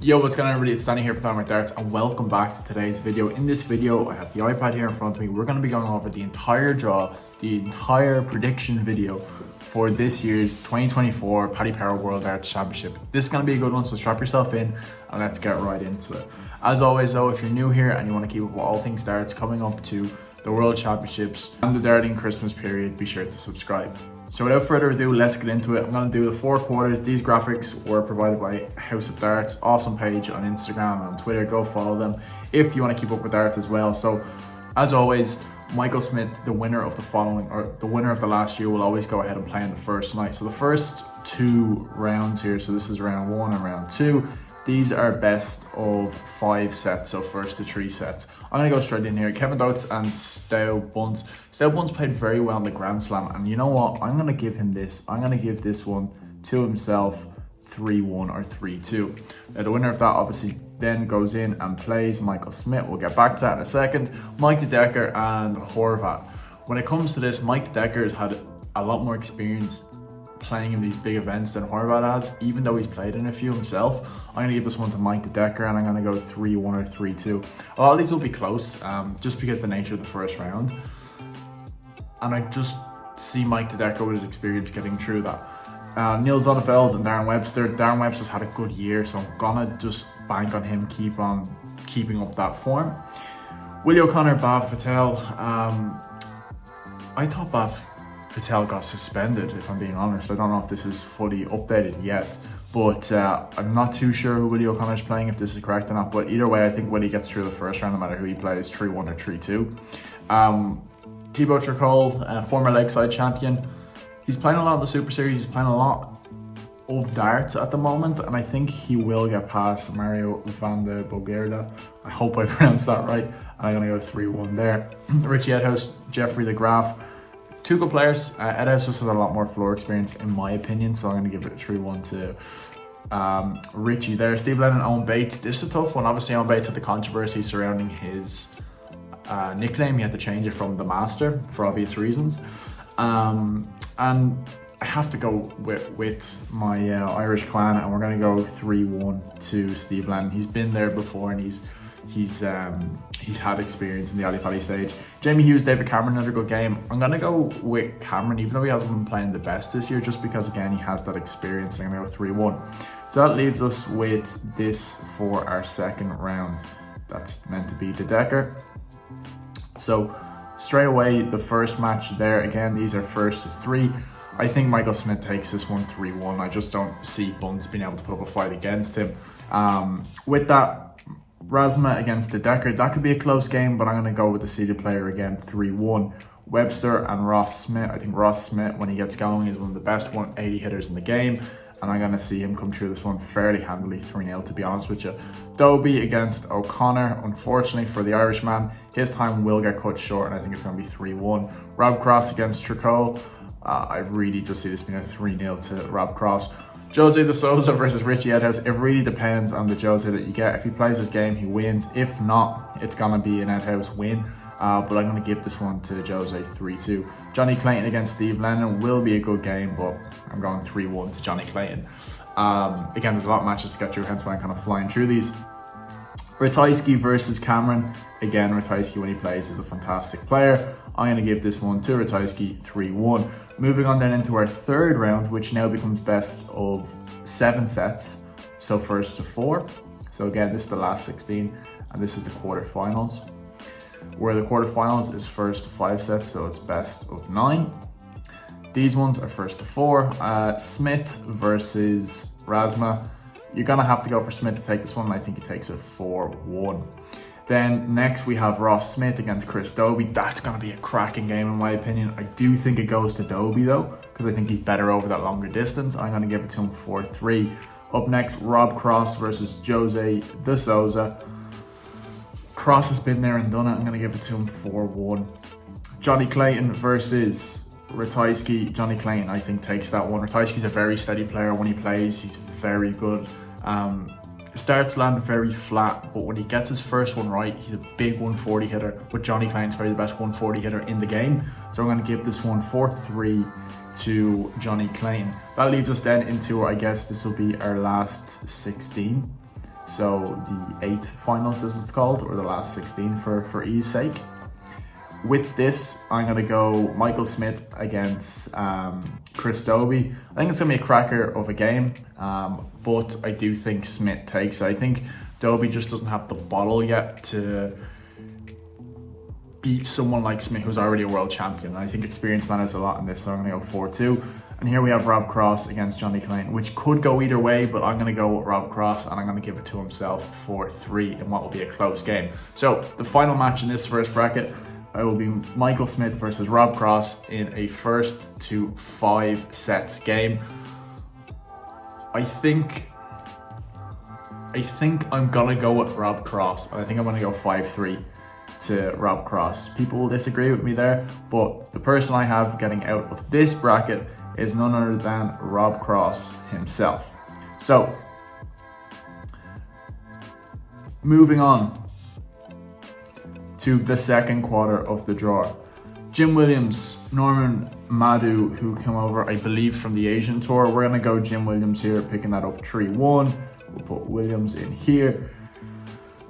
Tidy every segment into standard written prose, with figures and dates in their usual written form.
Yo, what's going on everybody? It's Dani here from Paddy Power Darts and welcome back to today's video. In this video, I have the iPad here in front of me. We're going to be going over the entire draw, the entire prediction video for this year's 2024 Paddy Power World Darts Championship. This is going to be a good one, so strap yourself in and let's get right into it. As always though, if you're new here and you want to keep up with all things darts coming up to the World Championships and the darting Christmas period, be sure to subscribe. So without further ado, let's get into it. I'm going to do the four quarters. These graphics were provided by House of Darts, awesome page on Instagram and on Twitter. Go follow them if you want to keep up with darts as well. So as always, Michael Smith, the winner of the last year, will always go ahead and play in the first night. So the first two rounds here, so this is round one and round two. These are best of 5 sets, so first to 3 sets. I'm going to go straight in here. Kevin Dotes and Stow Bunce. Stow Bunce played very well in the Grand Slam, and you know what? I'm going to give him this. I'm going to give this one to himself 3-1 or 3-2. Now, the winner of that obviously then goes in and plays Michael Smith. We'll get back to that in a second. Mike De Decker and Horvat. When it comes to this, Mike De Decker has had a lot more experience playing in these big events than Horvat has, even though he's played in a few himself. I'm going to give this one to Mike De Decker and I'm going to go 3-1 or 3-2. A lot of these will be close, just because of the nature of the first round. And I just see Mike De Decker with his experience getting through that. Neil Zonneveld and Darren Webster. Darren Webster's had a good year, so I'm going to just bank on him keeping up that form. Willie O'Connor, Bhav Patel. I thought Bhav Patel got suspended, if I'm being honest. I don't know if this is fully updated yet, but I'm not too sure who Willie O'Connor's playing, if this is correct or not. But either way, I think Willie gets through the first round no matter who he plays, 3-1 or 3-2. Thibaut Tricol, former Lakeside champion. He's playing a lot in the Super Series, he's playing a lot of darts at the moment, and I think he will get past Mario van de Bogerda. I hope I pronounced that right. And I'm going to go 3-1 there. Richie Edhouse, Jeffrey the Graf. Two good players. Edhouse just has a lot more floor experience in my opinion, so I'm going to give it a 3-1 to Richie there. Steve Lennon, Owen Bates. This is a tough one. Obviously Owen Bates had the controversy surrounding his nickname. He had to change it from the Master for obvious reasons. And I have to go with my Irish clan, and we're going to go 3-1 to Steve Lennon. He's been there before and he's had experience in the Ali Pally stage. Jamie Hughes, David Cameron, another good game. I'm going to go with Cameron, even though he hasn't been playing the best this year, just because, again, he has that experience. I'm going to go 3-1. So that leaves us with this for our second round. That's meant to be De Decker. So straight away, the first match there, again, these are first to 3. I think Michael Smith takes this one 3-1. I just don't see Bunce being able to put up a fight against him. With that, Razma against De Decker, that could be a close game, but I'm going to go with the seeded player again, 3-1. Webster and Ross Smith. I think Ross Smith, when he gets going, is one of the best 180 hitters in the game, and I'm going to see him come through this one fairly handily, 3-0 to be honest with you. Dobie against O'Connor. Unfortunately for the Irishman, his time will get cut short, and I think it's going to be 3-1. Rob Cross against Tricol. I really just see this being a 3-0 to Rob Cross. Jose de Souza versus Richie Edhouse. It really depends on the Jose that you get. If he plays his game, he wins. If not, it's going to be an Edhouse win. But I'm going to give this one to Jose 3-2. Johnny Clayton against Steve Lennon will be a good game, but I'm going 3-1 to Johnny Clayton. Again, there's a lot of matches to get through, hence why I'm kind of flying through these. Ratajski versus Cameron. Again, Ratajski, when he plays, is a fantastic player. I'm going to give this one to Ratajski 3-1. Moving on then into our third round, which now becomes best of 7 sets. So first to 4. So again, this is the last 16, and this is the quarterfinals. Where the quarterfinals is first to 5 sets, so it's best of 9. These ones are first to 4. Smith versus Razma. You're going to have to go for Smith to take this one, and I think he takes it 4-1. Then next we have Ross Smith against Chris Dobie. That's going to be a cracking game in my opinion. I do think it goes to Dobie though, because I think he's better over that longer distance. I'm going to give it to him 4-3. Up next, Rob Cross versus Jose de Souza. Cross has been there and done it. I'm going to give it to him 4-1. Johnny Clayton versus Ratajski. Johnny Clayton, I think, takes that one. Ratajski's a very steady player when he plays. He's very good. Starts land very flat, but when he gets his first one right, he's a big 140 hitter. But Johnny Clayton's probably the best 140 hitter in the game. So I'm going to give this one 4-3 to Johnny Clayton. That leaves us then into, I guess this will be our last 16. so the 8th finals as it's called, or the last 16 for ease sake. With this, I'm going to go Michael Smith against Chris Dobie. I think it's going to be a cracker of a game, but I do think Smith takes it. I think Dobie just doesn't have the bottle yet to beat someone like Smith, who's already a world champion. I think experience matters a lot in this, so I'm going to go 4-2. And here we have Rob Cross against Johnny Clayton, which could go either way, but I'm going to go with Rob Cross, and I'm going to give it to himself for 3 in what will be a close game. So the final match in this first bracket, it will be Michael Smith versus Rob Cross in a 1st to 5 sets game. I think I'm gonna go with Rob Cross, and I think I'm gonna go 5-3 to Rob Cross. People will disagree with me there, but the person I have getting out of this bracket is none other than Rob Cross himself. So, moving on to the second quarter of the draw. Jim Williams, Norman Madu, who came over, I believe, from the Asian tour. We're gonna go Jim Williams here, picking that up 3-1. We'll put Williams in here.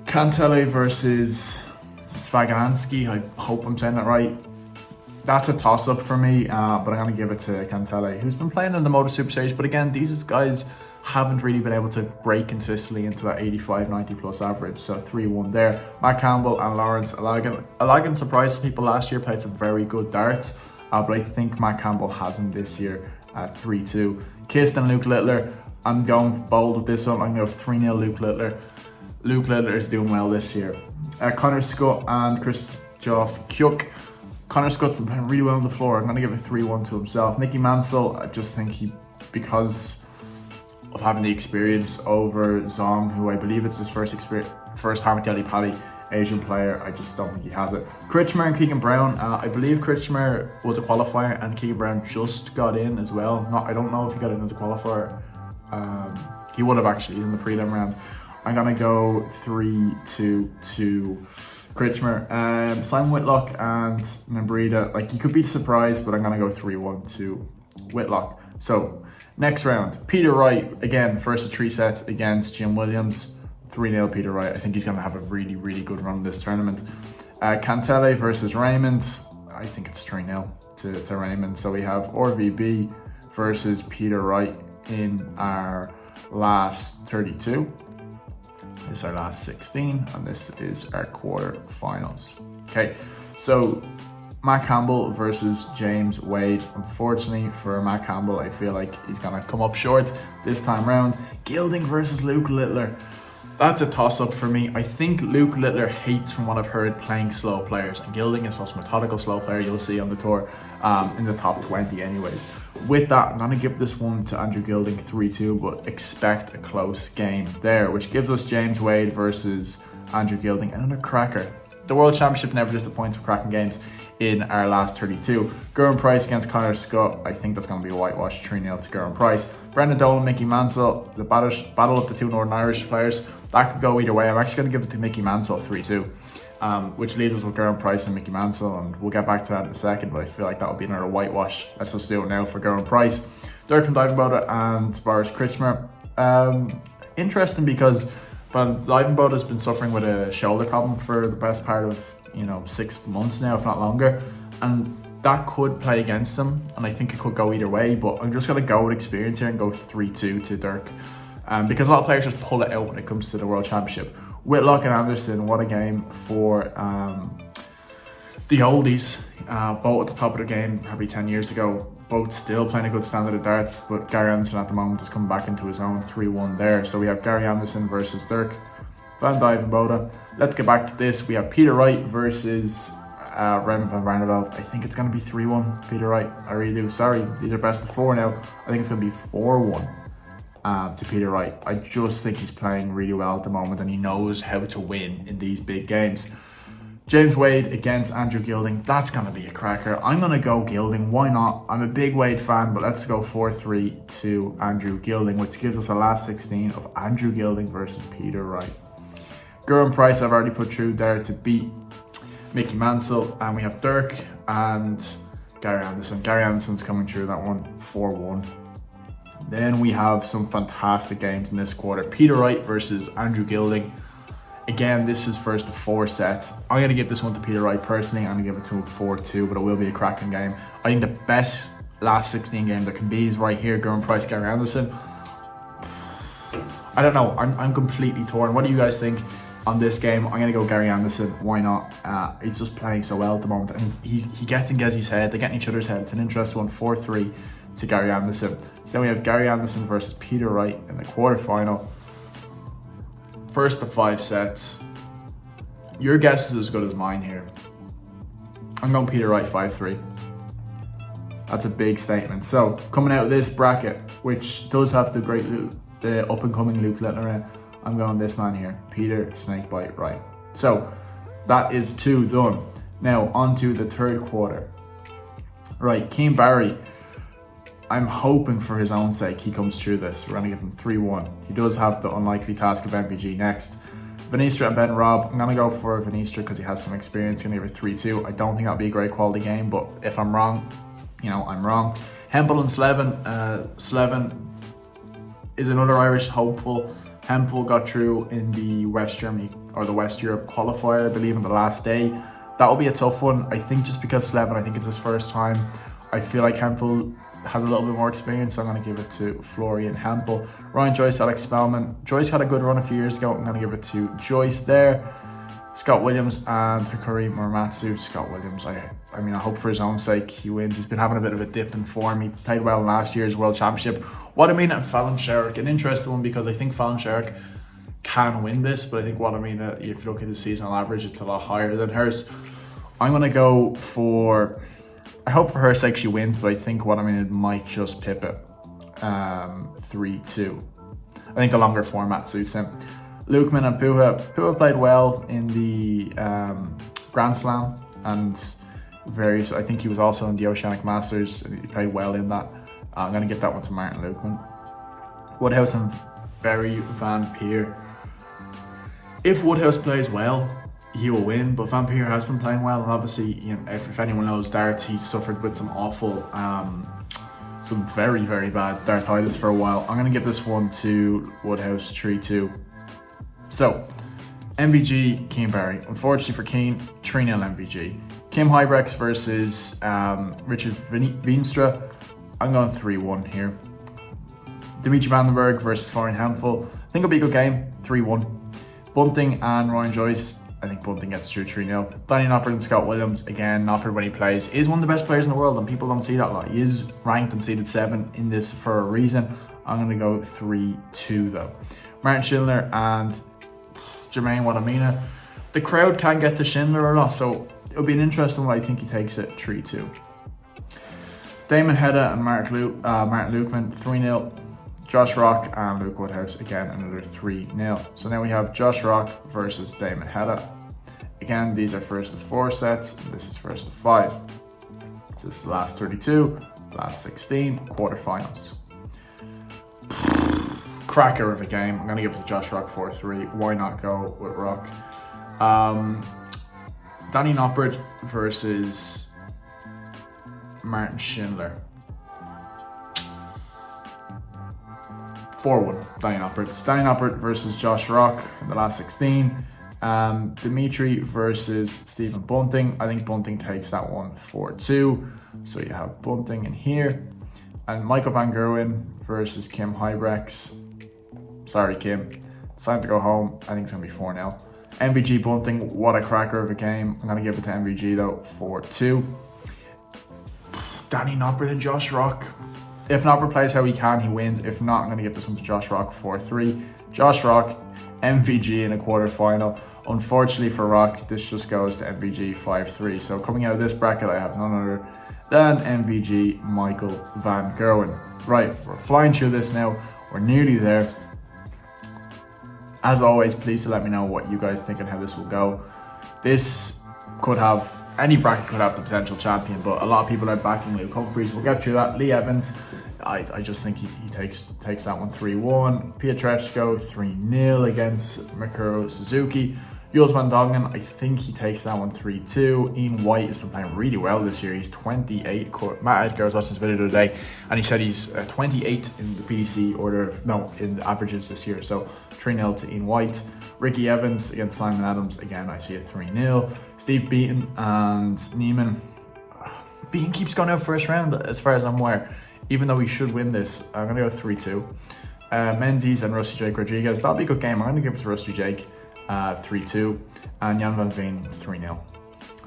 Kantele versus Svagansky, I hope I'm saying that right. That's a toss-up for me, but I'm gonna give it to Kantele, who's been playing in the Moto Super Series, but again, these guys haven't really been able to break consistently into that 85, 90 plus average. So 3-1 there. Matt Campbell and Lawrence Alagan. Alagan surprised people last year, played some very good darts, but I think Matt Campbell has him this year at 3-2. Kist and Luke Littler. I'm going bold with this one. I'm going to go 3-0 Luke Littler. Luke Littler is doing well this year. Connor Scott and Christoph Kjuk. Connor Scott's been playing really well on the floor. I'm going to give it 3-1 to himself. Nicky Mansell, I just think because of having the experience over Zong, who I believe it's his first time at Delhi Pally, Asian player, I just don't think he has it. Kritchmer and Keegan Brown, I believe Kritchmer was a qualifier and Keegan Brown just got in as well. I don't know if he got in as a qualifier. He would have actually in the prelim round. I'm gonna go 3-2 to Kritchmer. Simon Whitlock and Nambrida, like, you could be surprised, but I'm gonna go 3-1 to Whitlock. So next round, Peter Wright, again, first of 3 sets against Jim Williams. 3-0 Peter Wright. I think he's going to have a really, really good run this tournament. Kantele versus Raymond. I think it's 3-0 to Raymond. So we have RVB versus Peter Wright in our last 32. This is our last 16, and this is our quarterfinals. Okay, so Matt Campbell versus James Wade. Unfortunately for Matt Campbell, I feel like he's gonna come up short this time round. Gilding versus Luke Littler. That's a toss-up for me. I think Luke Littler hates, from what I've heard, playing slow players, and Gilding is the most methodical slow player you'll see on the tour, in the top 20 anyways. With that, I'm gonna give this one to Andrew Gilding 3-2, but expect a close game there, which gives us James Wade versus Andrew Gilding, and another cracker. The World Championship never disappoints with cracking games. In our last 32. Gurren Price against Connor Scott. I think that's going to be a whitewash, 3-0 to Gurren Price. Brendan Dolan, Mickey Mansell, the battle of the 2 Northern Irish players. That could go either way. I'm actually going to give it to Mickey Mansell 3-2, which leaves us with Gurren Price and Mickey Mansell, and we'll get back to that in a second, but I feel like that would be another whitewash. Let's just do it now for Gurren Price. Dirk van Dijvenbode and Boris Kritchmer. Interesting because Van Dijvenbode has been suffering with a shoulder problem for the best part of 6 months now, if not longer, and that could play against him, and I think it could go either way, but I'm just going to go with experience here and go 3-2 to Dirk, because a lot of players just pull it out when it comes to the World Championship. Whitlock and Anderson, what a game for the oldies, both at the top of the game probably 10 years ago, both still playing a good standard of darts, but Gary Anderson at the moment is coming back into his own. 3-1 there. So we have Gary Anderson versus Dirk van Dijvenbode. Let's get back to this. We have Peter Wright versus Raymond van Barneveld. I think it's going to be 3-1 Peter Wright. I really do. Sorry, these are best of 4 now. I think it's going to be 4-1 to Peter Wright. I just think he's playing really well at the moment, and he knows how to win in these big games. James Wade against Andrew Gilding. That's going to be a cracker. I'm going to go Gilding. Why not? I'm a big Wade fan, but let's go 4-3 to Andrew Gilding, which gives us a last 16 of Andrew Gilding versus Peter Wright. Gurren Price I've already put through there to beat Mickey Mansell, and we have Dirk and Gary Anderson. Gary Anderson's coming through that one 4-1. Then we have some fantastic games in this quarter. Peter Wright versus Andrew Gilding. Again, this is first of 4 sets. I'm going to give this one to Peter Wright personally. I'm going to give it to him 4-2, but it will be a cracking game. I think the best last 16 game there can be is right here, Gerwyn Price, Gary Anderson. I don't know. I'm completely torn. What do you guys think on this game? I'm going to go Gary Anderson. Why not? He's just playing so well at the moment. And he gets in Gezzy's head. They get in each other's head. It's an interesting one. 4-3 to Gary Anderson. So then we have Gary Anderson versus Peter Wright in the quarterfinal. First of 5 sets. Your guess is as good as mine here. I'm going Peter Wright 5-3. That's a big statement. So coming out of this bracket, which does have the up and coming Luke Littler, I'm going this man here, Peter Snakebite Wright. So that is 2 done. Now on to the third quarter. Right, Keane Barry. I'm hoping for his own sake he comes through this. We're going to give him 3-1. He does have the unlikely task of MVG next. Venistra and Ben Robb. I'm going to go for Venistra because he has some experience. I'm going to give it 3-2. I don't think that'll be a great quality game, but if I'm wrong, you know, I'm wrong. Hempel and Slevin. Slevin is another Irish hopeful. Hempel got through in the West Germany or the West Europe qualifier, I believe, on the last day. That will be a tough one. I think just because Slevin, I think it's his first time. I feel like Hempel has a little bit more experience, so I'm going to give it to Florian Hempel. Ryan Joyce, Alex Spellman. Joyce had a good run a few years ago. I'm going to give it to Joyce there. Scott Williams and Hikari Muramatsu. Scott Williams, I mean, I hope for his own sake he wins. He's been having a bit of a dip in form. He played well last year's World Championship. What I mean at Fallon Sherrick, an interesting one because I think Fallon Sherrick can win this, but I think what I mean, if you look at the seasonal average, it's a lot higher than hers. I'm going to go for... I hope for her sake she wins, but I think what I mean, it might just pip it 3-2. I think the longer format suits him. Lukman and Puha. Puha played well in the Grand Slam and various. I think he was also in the Oceanic Masters. And he played well in that. I'm going to give that one to Martin Lukman. Woodhouse and Barry Van Peer. If Woodhouse plays well, he will win, but Van Peer has been playing well, and obviously, you know, if anyone knows darts, he's suffered with some awful, some very, very bad dartitis for a while. I'm going to give this one to Woodhouse 3-2. So, MVG, Keane Barry. Unfortunately for Keane, 3-0 MVG. Kim Hybrex versus Richard Veenstra. I'm going 3-1 here. Dimitri Vandenberg versus Florian Hempel. I think it'll be a good game, 3-1. Bunting and Ryan Joyce. I think Bunting gets through 3-0. Danny Noppert and Scott Williams. Again, Noppert, when he plays, is one of the best players in the world, and people don't see that a lot. He is ranked and seeded 7 in this for a reason. I'm going to go 3-2 though. Martin Schindler and Jermaine Wadamina. The crowd can get to Schindler a lot, so it'll be an interesting one. I think he takes it 3-2. Damon Hedda and Martin Lukman, 3-0. Josh Rock and Luke Woodhouse, again, another 3-0. So now we have Josh Rock versus Damon Hedda. Again, these are first of 4 sets. This is first of 5. So this is the last 32, last 16, quarterfinals. Cracker of a game. I'm going to give it to Josh Rock 4-3. Why not go with Rock? Danny Noppert versus Martin Schindler. 4-1, Danny Noppert. It's Danny Noppert versus Josh Rock in the last 16. Dimitri versus Stephen Bunting. I think Bunting takes that one 4-2. So you have Bunting in here. And Michael Van Gerwen versus Kim Hybrex. Sorry, Kim. It's time to go home. I think it's going to be 4-0. MVG Bunting, what a cracker of a game. I'm going to give it to MVG though, 4-2. Danny Noppert and Josh Rock. If Noppert plays how he can, he wins. If not, I'm going to give this one to Josh Rock 4-3. Josh Rock, MVG in a quarterfinal. Unfortunately for Rock, this just goes to MVG 5-3. So coming out of this bracket, I have none other than MVG Michael Van Gerwen. Right, we're flying through this now. We're nearly there. As always, please to let me know what you guys think and how this will go. This could have, any bracket could have the potential champion, but a lot of people are backing Luke Humphries. We'll get through that. Lee Evans, I just think he takes that one 3-1. Pietreczko 3-0 against Mikuro Suzuki. Jules Van Dongen, I think he takes that one 3-2. Ian White has been playing really well this year. He's 28. Matt Edgar was watching this video today, and he said he's 28 in the PDC order, in the averages this year. So 3-0 to Ian White. Ricky Evans against Simon Adams. Again, I see a 3-0. Steve Beaton and Neiman. Beaton keeps going out first round, as far as I'm aware. Even though he should win this, I'm going to go 3-2. Menzies and Rusty Jake Rodriguez. That'll be a good game. I'm going to give it to Rusty Jake 3-2. And Jan van Veen 3-0.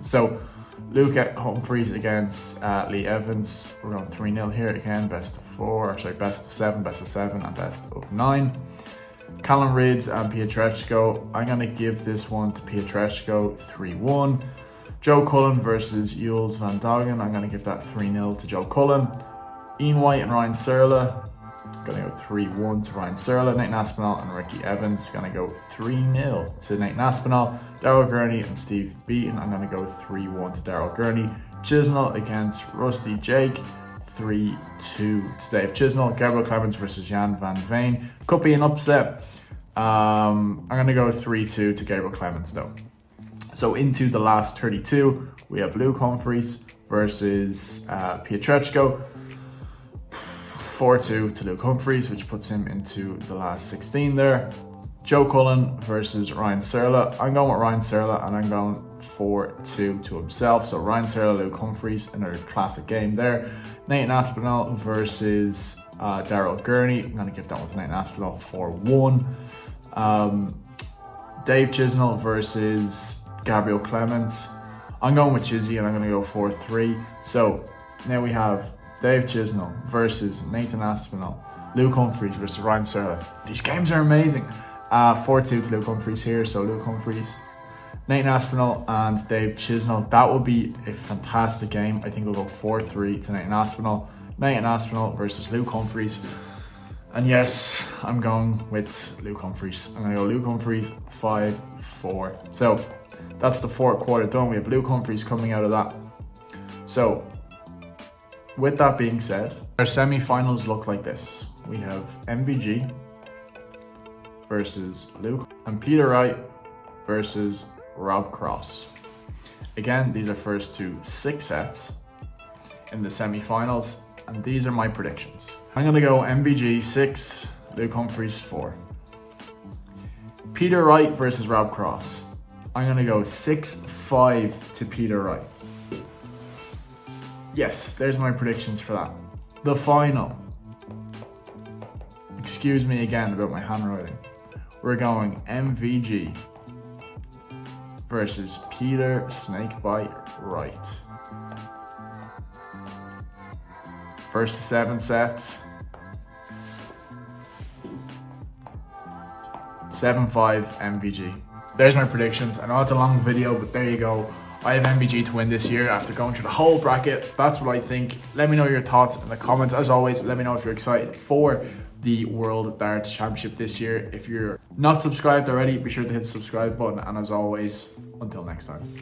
So, Luke Humphries against Lee Evans. We're going 3-0 here again. Best of 7, best of 7, and best of 9. Callum Rids and Pietreczko. I'm going to give this one to Pietreczko 3-1. Joe Cullen versus Jules Van Dongen. I'm going to give that 3-0 to Joe Cullen. Ian White and Ryan Serla. Going to go 3-1 to Ryan Serla. Nathan Aspinall and Ricky Evans. Going to go 3-0 to Nathan Aspinall. Daryl Gurney and Steve Beaton. I'm going to go 3-1 to Daryl Gurney. Chisnell against Rusty Jake. 3-2 to Dave Chisnell. Gabriel Clemens versus Jan van Veen. Could be an upset. I'm going to go 3-2 to Gabriel Clemens though. So into the last 32, we have Luke Humphries versus Pietreczko. 4-2 to Luke Humphries, which puts him into the last 16 there. Joe Cullen versus Ryan Serla. I'm going with Ryan Serla, and I'm going 4-2 to himself. So Ryan Serla, Luke Humphries, another classic game there. Nathan Aspinall versus Daryl Gurney. I'm going to give that one to Nathan Aspinall 4-1. Dave Chisnell versus Gabriel Clemens. I'm going with Chizzy, and I'm going to go 4-3. So now we have Dave Chisnell versus Nathan Aspinall. Luke Humphries versus Ryan Serla. These games are amazing. 4-2 to Luke Humphries here. So Luke Humphries, Nathan Aspinall, and Dave Chisnell. That will be a fantastic game. I think we'll go 4-3 to Nathan Aspinall. Nathan Aspinall versus Luke Humphries. And yes, I'm going with Luke Humphries. I'm going to go Luke Humphries 5-4. So that's the fourth quarter done. We have Luke Humphries coming out of that. So with that being said, our semi-finals look like this. We have MVG versus Luke and Peter Wright versus Rob Cross. Again, these are first to 6 sets in the semi-finals, and these are my predictions. I'm going to go MVG 6, Luke Humphries 4. Peter Wright versus Rob Cross. I'm going to go 6-5 to Peter Wright. Yes, there's my predictions for that. The final. Excuse me again about my handwriting. We're going MVG versus Peter Snakebite Wright. First to 7 sets. 7-5 MVG. There's my predictions. I know it's a long video, but there you go. I have MVG to win this year after going through the whole bracket. That's what I think. Let me know your thoughts in the comments. As always, let me know if you're excited for the World Darts Championship this year. If you're not subscribed already, be sure to hit the subscribe button. And as always, until next time.